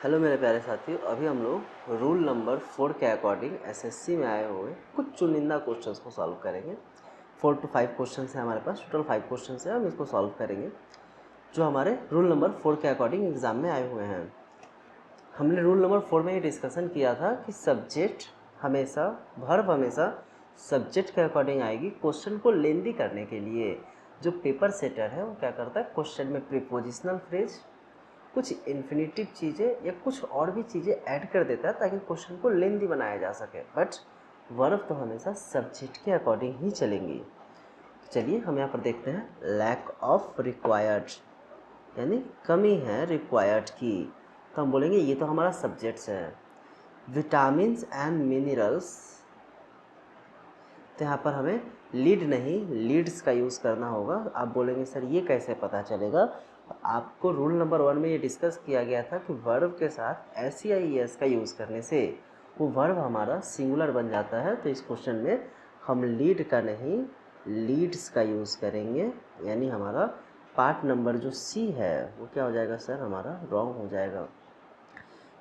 Hello मेरे प्यारे साथियों, अभी हम लोग रूल नंबर 4 के अकॉर्डिंग एसएससी में आए हुए कुछ चुनिंदा क्वेश्चंस को सॉल्व करेंगे। 4 to 5 क्वेश्चंस हैं हमारे पास, टोटल 5 क्वेश्चंस हैं। हम इसको सॉल्व करेंगे जो हमारे रूल नंबर 4 के अकॉर्डिंग एग्ज़ाम में आए हुए हैं। हमने रूल नंबर 4 में ये डिस्कशन किया था कि सब्जेक्ट हमेशा, वर्ब हमेशा सब्जेक्ट के अकॉर्डिंग आएगी। क्वेश्चन को लेंदी करने के लिए जो पेपर सेटर है वो क्या करता है, क्वेश्चन में प्रीपोजिशनल फ्रेज, कुछ इन्फिनेटिव चीज़ें या कुछ और भी चीज़ें ऐड कर देता है ताकि क्वेश्चन को लेंदी बनाया जा सके। बट वर्ब तो हमेशा सब्जेक्ट के अकॉर्डिंग ही चलेंगी। चलिए हम यहाँ पर देखते हैं, लैक ऑफ रिक्वायर्ड यानी कमी है रिक्वायर्ड की, तो हम बोलेंगे ये तो हमारा सब्जेक्ट्स है। विटामिन्स एंड मिनरल्स, तो यहाँ पर हमें लीड नहीं लीड्स का यूज़ करना होगा। आप बोलेंगे सर ये कैसे पता चलेगा, आपको रूल नंबर 1 में ये डिस्कस किया गया था कि वर्ब के साथ एस या एस का यूज़ करने से वो वर्ब हमारा सिंगुलर बन जाता है। तो इस क्वेश्चन में हम लीड का नहीं लीड्स का यूज़ करेंगे, यानी हमारा पार्ट नंबर जो सी है वो क्या हो जाएगा सर, हमारा रॉन्ग हो जाएगा।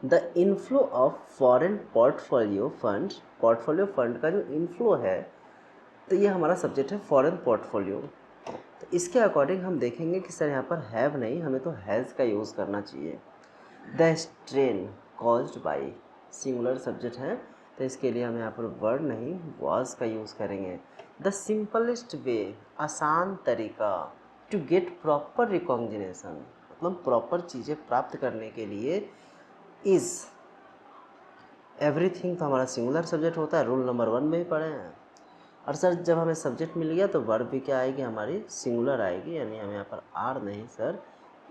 The inflow of foreign portfolio fund का जो इनफ्लो है, तो ये हमारा सब्जेक्ट है फॉरेन पोर्टफोलियो। तो इसके अकॉर्डिंग हम देखेंगे कि सर यहाँ पर हैव नहीं, हमें तो हैज़ का यूज़ करना चाहिए। The strain caused by singular subject है, तो इसके लिए हम यहाँ पर वर्ड नहीं वॉज का यूज़ करेंगे। द सिंपलेस्ट वे आसान तरीका टू गेट प्रॉपर रिकॉग्निशन, मतलब प्रॉपर चीज़ें प्राप्त करने के लिए इज़ एवरीथिंग, तो हमारा सिंगुलर सब्जेक्ट होता है, रूल नंबर 1 में ही पढ़े हैं। और सर जब हमें सब्जेक्ट मिल गया तो वर्ब भी क्या आएगी, हमारी सिंगुलर आएगी, यानी हम यहाँ पर आर नहीं सर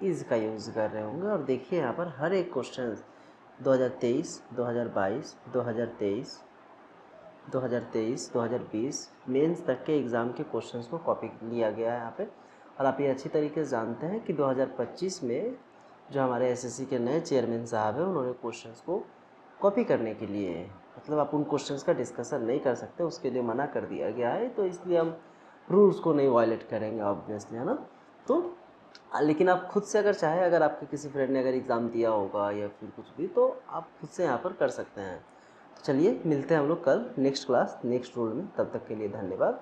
इज़ का यूज़ कर रहे होंगे। और देखिए यहाँ पर हर एक क्वेश्चन 2023, 2022, 2023, 2023, 2020 मेंस तक के एग्ज़ाम के क्वेश्चंस को कॉपी लिया गया है यहाँ पे। और आप ये अच्छी तरीके से जानते हैं कि 2025 में जो हमारे एसएससी के नए चेयरमैन साहब हैं उन्होंने क्वेश्चंस को कॉपी करने के लिए, मतलब आप उन क्वेश्चंस का डिस्कशन नहीं कर सकते, उसके लिए मना कर दिया गया है। तो इसलिए हम रूल्स को नहीं वायलेट करेंगे ऑब्वियसली, है ना। तो लेकिन आप खुद से अगर चाहे, अगर आपके किसी फ्रेंड ने अगर एग्ज़ाम दिया होगा या फिर कुछ भी, तो आप खुद से यहाँ पर कर सकते हैं। तो चलिए मिलते हैं हम लोग कल नेक्स्ट क्लास नेक्स्ट रूल में, तब तक के लिए धन्यवाद।